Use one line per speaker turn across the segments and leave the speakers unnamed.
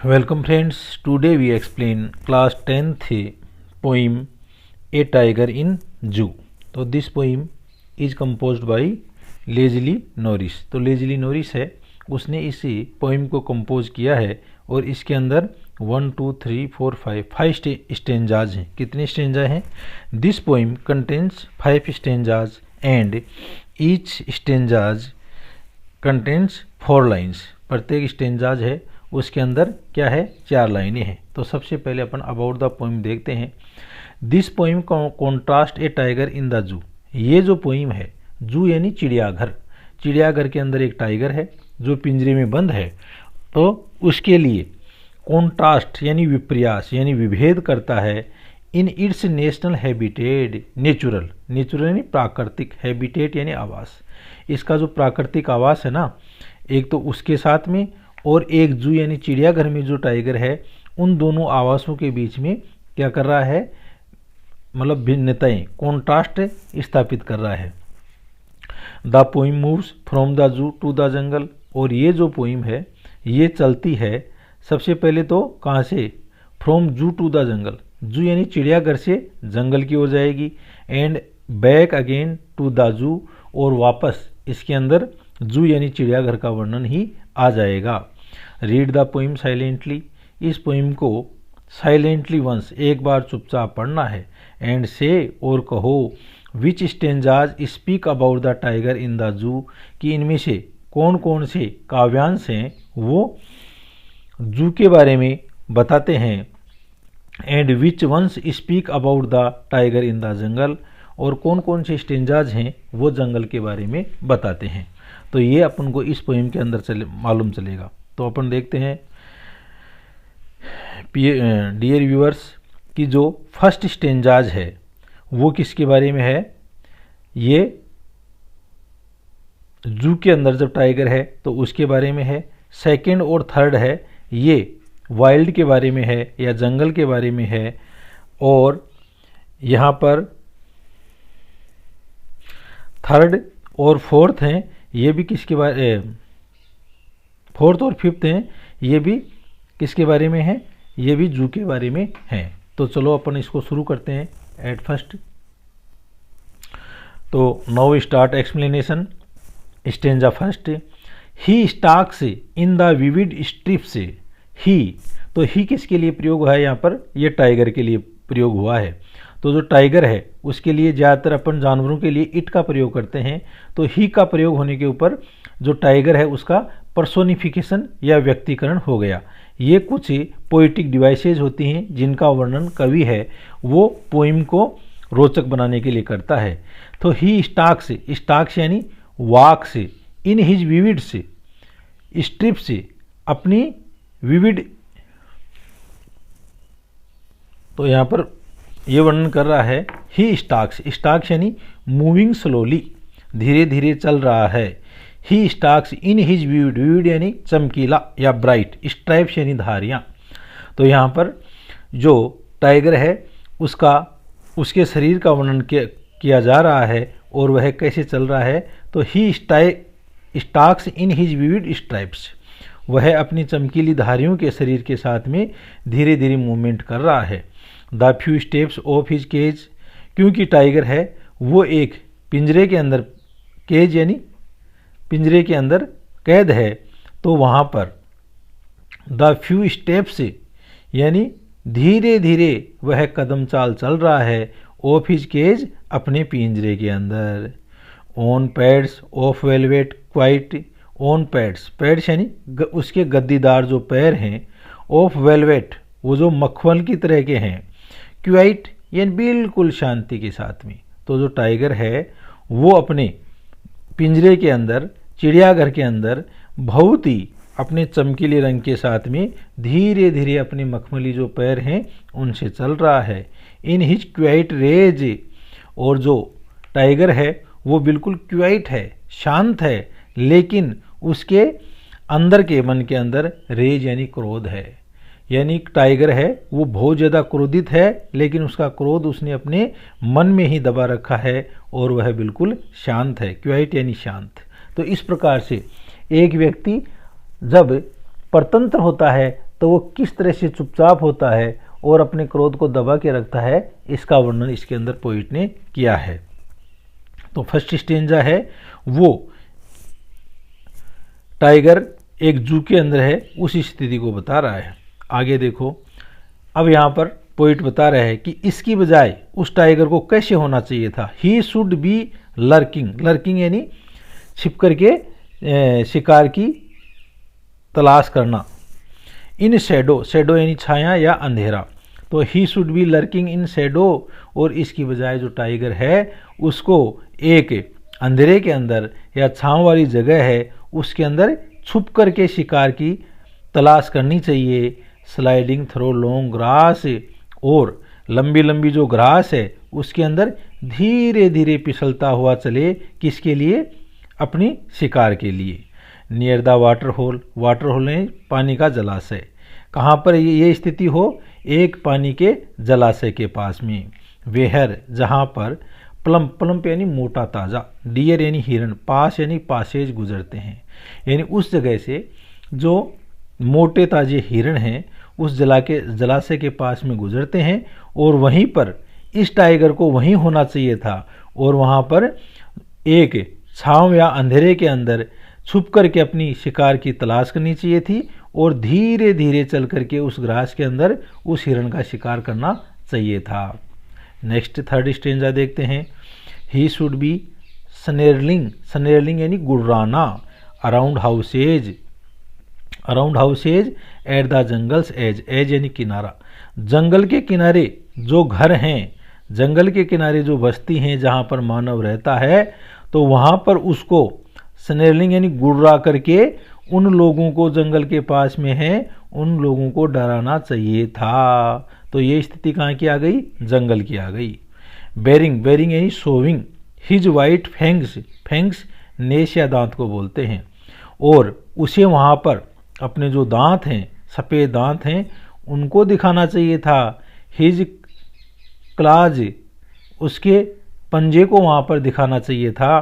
Welcome friends, today we explain class 10th poem A Tiger in Zoo. तो this poem is composed by Leslie Norris. तो Leslie Norris है, उसने इसी poem को compose किया है और इसके अंदर 1 2 3 4 5 स्टेंजाज हैं। कितने स्टेंजा हैं? This poem contains 5 stanzas and each stanzas contains 4 lines. प्रत्येक स्टेंजाज है उसके अंदर क्या है? 4 लाइनें हैं। तो सबसे पहले अपन अबाउट द पोइम देखते हैं। This poem contrast A tiger in the जू। ये जो पोइम है, जू यानी चिड़ियाघर, चिड़ियाघर के अंदर एक टाइगर है जो पिंजरे में बंद है। तो उसके लिए कॉन्ट्रास्ट यानी विपर्यास यानी विभेद करता है in its national habitat. Natural, natural यानी प्राकृतिक, हैबिटेट यानी आवास। इसका जो प्राकृतिक आवास है ना, एक तो उसके साथ में और एक जू यानी चिड़ियाघर में जो टाइगर है, उन दोनों आवासों के बीच में क्या कर रहा है? मतलब भिन्नताएं, कॉन्ट्रास्ट स्थापित कर रहा है। The poem moves from the zoo to the jungle. और ये जो पोइम है ये चलती है सबसे पहले तो कहाँ से? फ्रॉम जू टू द जंगल। जू यानी चिड़ियाघर से जंगल की ओर जाएगी and back again to the zoo, और वापस इसके अंदर जू यानी चिड़ियाघर का वर्णन ही आ जाएगा। Read the poem silently. इस पोइम को साइलेंटली वंस, एक बार चुपचाप पढ़ना है। एंड से, और कहो, which stanzas speak about the tiger in the zoo, कि इनमें से कौन कौन से काव्यांश हैं वो जू के बारे में बताते हैं। And which ones speak about the tiger in the jungle, और कौन कौन से स्टेंजाज हैं वो जंगल के बारे में बताते हैं। तो ये अपन को इस पोइम के अंदर मालूम चलेगा। तो अपन देखते हैं डियर व्यूअर्स कि जो फर्स्ट स्टेंजाज है वो किसके बारे में है? ये जू के अंदर जब टाइगर है तो उसके बारे में है। सेकंड और थर्ड है ये वाइल्ड के बारे में है या जंगल के बारे में है। और यहाँ पर थर्ड और फोर्थ हैं, ये भी किसके बारे, फोर्थ और फिफ्थ हैं, ये भी किसके बारे में है? ये भी जू के बारे में है। तो चलो अपन इसको शुरू करते हैं एट फर्स्ट। तो now start explanation. Stanza first. He stalks in the vivid stripes. He, तो ही किसके लिए प्रयोग हुआ है यहाँ पर? ये टाइगर के लिए प्रयोग हुआ है। तो जो टाइगर है उसके लिए ज़्यादातर अपन जानवरों के लिए इट का प्रयोग करते हैं। तो ही का प्रयोग होने के ऊपर जो टाइगर है उसका पर्सोनिफिकेशन या व्यक्तिकरण हो गया। ये कुछ पोइटिक डिवाइसेज होती हैं जिनका वर्णन कवि है वो पोइम को रोचक बनाने के लिए करता है। तो ही स्टाक्स, स्टाक्स यानी वाक से, इन हिज विविड से, स्ट्रिप से, अपनी विविड, तो यहाँ पर ये वर्णन कर रहा है ही स्टाक्स। स्टाक्स यानी मूविंग स्लोली, धीरे धीरे चल रहा है। He stalks in his vivid, vivid यानी चमकीला या ब्राइट, स्ट्राइप्स यानी धारियाँ। तो यहाँ पर जो टाइगर है उसका, उसके शरीर का वर्णन किया जा रहा है और वह कैसे चल रहा है। तो he stalks in his vivid stripes, वह अपनी चमकीली धारियों के शरीर के साथ में धीरे धीरे मूवमेंट कर रहा है। The few steps of his cage, क्योंकि टाइगर है वो एक पिंजरे के अंदर, केज यानी पिंजरे के अंदर कैद है, तो वहाँ पर द फ्यू स्टेप्स यानी धीरे धीरे वह कदम चाल चल रहा है। ऑफ हिज केज, अपने पिंजरे के अंदर। On pads of velvet quite, on pads, pads यानी उसके गद्दीदार जो पैर हैं, ऑफ वेलवेट वो जो मखमल की तरह के हैं, क्वाइट यानी बिल्कुल शांति के साथ में। तो जो टाइगर है वो अपने पिंजरे के अंदर, चिड़ियाघर के अंदर बहुत ही अपने चमकीले रंग के साथ में धीरे धीरे अपने मखमली जो पैर हैं उनसे चल रहा है। इन हिज क्वाइट रेज, और जो टाइगर है वो बिल्कुल क्वाइट है, शांत है, लेकिन उसके अंदर के मन के अंदर रेज यानी क्रोध है। यानी टाइगर है वो बहुत ज़्यादा क्रोधित है, लेकिन उसका क्रोध उसने अपने मन में ही दबा रखा है और वह बिल्कुल शांत है। क्वाइट यानी शांत। तो इस प्रकार से एक व्यक्ति जब परतंत्र होता है तो वो किस तरह से चुपचाप होता है और अपने क्रोध को दबा के रखता है, इसका वर्णन इसके अंदर पोइट ने किया है। तो फर्स्ट स्टेंजा है वो टाइगर एक जू के अंदर है उस स्थिति को बता रहा है। आगे देखो, अब यहाँ पर पोइट बता रहा है कि इसकी बजाय उस टाइगर को कैसे होना चाहिए था। He should be lurking, lurking यानी छिप करके शिकार की तलाश करना। इन शैडो, शैडो यानी छाया या अंधेरा, तो he should be lurking in Shadow, और इसकी बजाय जो टाइगर है उसको एक अंधेरे के अंदर या छांव वाली जगह है उसके अंदर छुप करके शिकार की तलाश करनी चाहिए। स्लाइडिंग थ्रो लॉन्ग ग्रास, और लंबी लंबी जो ग्रास है उसके अंदर धीरे धीरे फिसलता हुआ चले, किसके लिए, अपनी शिकार के लिए। Near the water hole, water hole है पानी का जलाशय, कहाँ पर ये स्थिति हो, एक पानी के जलाशय के पास में। वेहर, जहाँ पर प्लम्प, प्लम्प यानी मोटा ताज़ा, डियर यानी हिरण, पास यानी पासेज गुजरते हैं, यानी उस जगह से जो मोटे ताजे हिरण हैं उस जलाशय के पास में गुजरते हैं, और वहीं पर इस टाइगर को वहीं होना चाहिए था, और वहाँ पर एक छांव या अंधेरे के अंदर छुप करके अपनी शिकार की तलाश करनी चाहिए थी, और धीरे धीरे चल करके उस ग्रास के अंदर उस हिरण का शिकार करना चाहिए था। नेक्स्ट थर्ड स्टेंजा देखते हैं। He should be snarling, snarling यानी गुर्राना, around houses, around houses at the jungle's edge, edge यानी किनारा, जंगल के किनारे जो घर हैं, जंगल के किनारे जो बस्ती हैं जहाँ पर मानव रहता है, तो वहाँ पर उसको स्नेरलिंग यानी गुर्रा करके उन लोगों को जंगल के पास में है उन लोगों को डराना चाहिए था। तो ये स्थिति कहाँ की आ गई, जंगल की आ गई। बेरिंग, बेरिंग यानी showing, his white fangs, fangs नेश या दांत को बोलते हैं, और उसे वहाँ पर अपने जो दांत हैं, सफ़ेद दांत हैं, उनको दिखाना चाहिए था। हिज क्लाज, उसके पंजे को वहाँ पर दिखाना चाहिए था।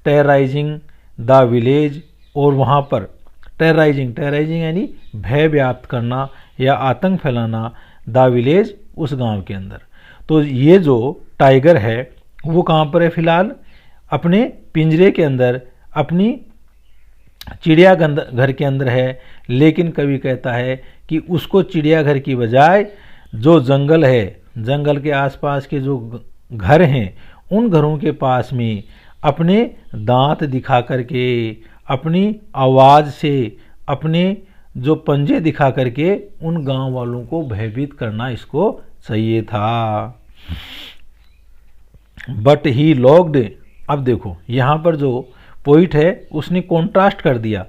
टेरराइजिंग द विलेज, और वहाँ पर टेरराइजिंग, टेरराइजिंग यानी भय व्याप्त करना या आतंक फैलाना, द विलेज उस गांव के अंदर। तो ये जो टाइगर है वो कहाँ पर है फिलहाल, अपने पिंजरे के अंदर, अपनी चिड़ियाघर के अंदर है, लेकिन कवि कहता है कि उसको चिड़ियाघर की बजाय जो जंगल है, जंगल के आसपास के जो घर हैं उन घरों के पास में अपने दांत दिखा करके, अपनी आवाज़ से, अपने जो पंजे दिखा करके उन गांव वालों को भयभीत करना इसको चाहिए था। बट ही लॉक्ड, अब देखो यहाँ पर जो पोइट है उसने कॉन्ट्रास्ट कर दिया।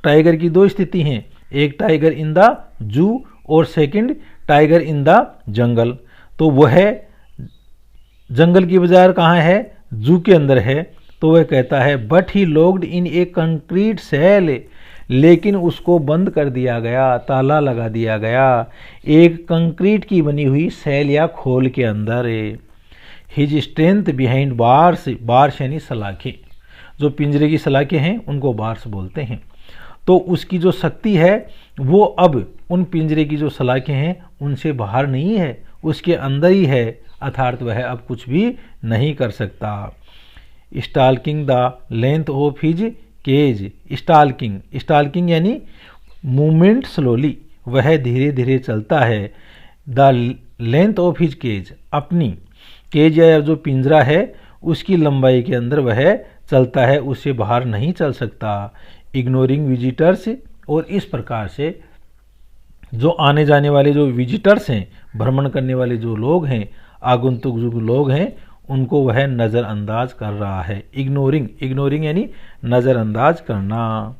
टाइगर की दो स्थिति हैं, एक टाइगर इन द जू और सेकंड टाइगर इन द जंगल। तो वह जंगल की बजाय कहाँ है, जू के अंदर है। तो वह कहता है but he locked in a concrete cell, लेकिन उसको बंद कर दिया गया, ताला लगा दिया गया एक कंक्रीट की बनी हुई सेल या खोल के अंदर। His strength behind bars, bars यानी सलाखें, जो पिंजरे की सलाखें हैं उनको बार्स बोलते हैं। तो उसकी जो शक्ति है वो अब उन पिंजरे की जो सलाखें हैं उनसे बाहर नहीं है, उसके अंदर ही है, अर्थात वह अब कुछ भी नहीं कर सकता। Stalking the length of his cage, stalking, stalking यानी मूवमेंट स्लोली, वह धीरे धीरे चलता है। The length of his cage, अपनी केज या जो पिंजरा है उसकी लंबाई के अंदर वह चलता है, उससे बाहर नहीं चल सकता। इग्नोरिंग विजिटर्स, और इस प्रकार से जो आने जाने वाले जो विजिटर्स हैं, भ्रमण करने वाले जो लोग हैं, आगंतुक जो लोग हैं, उनको वह नज़रअंदाज कर रहा है। इग्नोरिंग, इग्नोरिंग यानी नज़रअंदाज करना।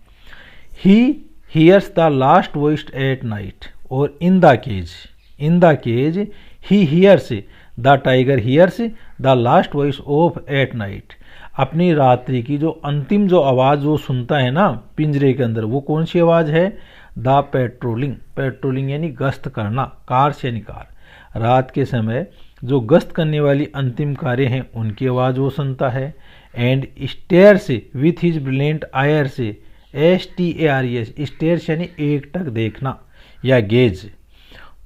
He hears the last voice at night, और in the cage, in the cage he hears, the tiger hears the last voice of at night, अपनी रात्रि की जो अंतिम जो आवाज़ वो सुनता है ना पिंजरे के अंदर, वो कौन सी आवाज़ है, द पेट्रोलिंग, पेट्रोलिंग यानी गश्त करना, कार से यानी कार, रात के समय जो गश्त करने वाली अंतिम कारें हैं उनकी आवाज़ वो सुनता है। And stairs with his brilliant Aires, STARES, stairs यानी एकटक देखना, या गेज।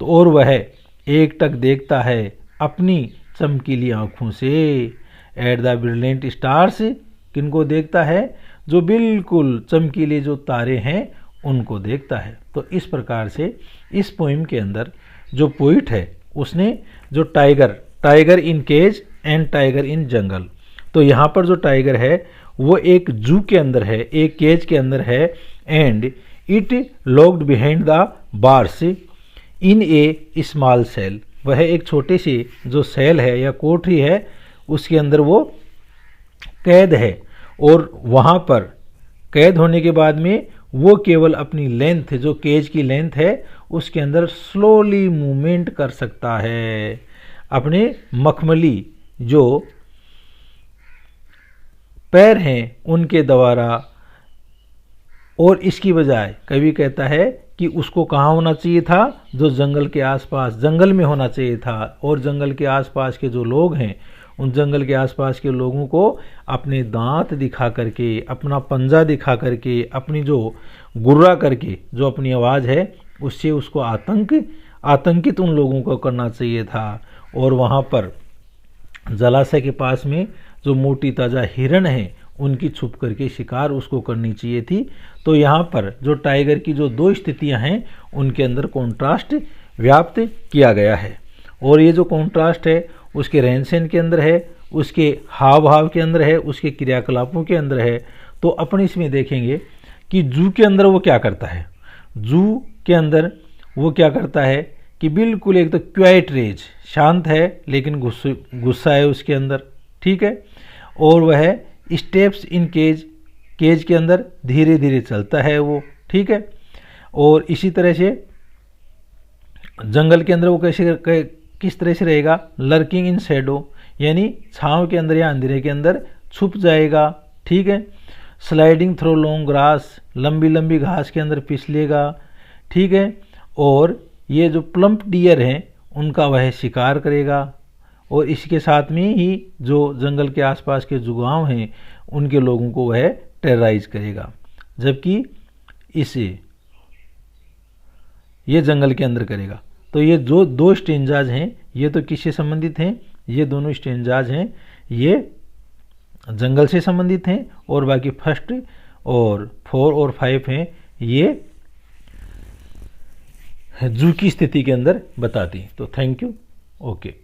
तो और वह एकटक देखता है अपनी चमकीली आंखों से। एट द ब्रिलियंट स्टार्स, किनको देखता है? जो बिल्कुल चमकीले जो तारे हैं उनको देखता है। तो इस प्रकार से इस पोइम के अंदर जो पोइट है उसने जो tiger in cage and tiger in jungle, तो यहाँ पर जो टाइगर है वो एक जू के अंदर है, एक केज के अंदर है, and it locked behind the bars in a small cell, वह एक छोटे से जो सेल है या कोठरी है उसके अंदर वो कैद है। और वहाँ पर कैद होने के बाद में वो केवल अपनी लेंथ, जो केज की लेंथ है उसके अंदर स्लोली मूवमेंट कर सकता है अपने मखमली जो पैर हैं उनके द्वारा। और इसकी बजाय कवि कहता है कि उसको कहाँ होना चाहिए था? जो जंगल के आसपास, जंगल में होना चाहिए था। और जंगल के आसपास के जो लोग हैं उन जंगल के आसपास के लोगों को अपने दांत दिखा करके, अपना पंजा दिखा करके, अपनी जो गुर्रा करके जो अपनी आवाज़ है उससे उसको आतंकित उन लोगों को करना चाहिए था। और वहाँ पर जलाशय के पास में जो मोटी ताज़ा हिरण है उनकी छुप करके शिकार उसको करनी चाहिए थी। तो यहाँ पर जो टाइगर की जो दो स्थितियाँ हैं उनके अंदर कॉन्ट्रास्ट व्याप्त किया गया है। और ये जो कॉन्ट्रास्ट है उसके रहन सहन के अंदर है, उसके हाव भाव के अंदर है, उसके क्रियाकलापों के अंदर है। तो अपन इसमें देखेंगे कि जू के अंदर वो क्या करता है। जू के अंदर वो क्या करता है कि बिल्कुल एक तो क्वाइट रेज, शांत है लेकिन गुस्सा है उसके अंदर, ठीक है। और वह स्टेप्स इन केज के अंदर धीरे धीरे चलता है वो, ठीक है। और इसी तरह से जंगल के अंदर वो किस तरह से रहेगा? लर्किंग इन शैडो, यानी छांव के अंदर या अंधेरे के अंदर छुप जाएगा, ठीक है। स्लाइडिंग थ्रो लॉन्ग ग्रास, लंबी लंबी घास के अंदर फिसलेगा, ठीक है। और ये जो प्लम्प डियर हैं उनका वह शिकार करेगा। और इसके साथ में ही जो जंगल के आसपास के जो गाँव हैं उनके लोगों को वह टेरराइज करेगा। जबकि इसे ये जंगल के अंदर करेगा। तो ये जो दो स्टेंजाज हैं ये तो किससे संबंधित हैं? ये दोनों स्टेंजाज हैं ये जंगल से संबंधित हैं। और बाकी फर्स्ट और 4 और 5 हैं ये जू की स्थिति के अंदर बताती। तो थैंक यू, ओके।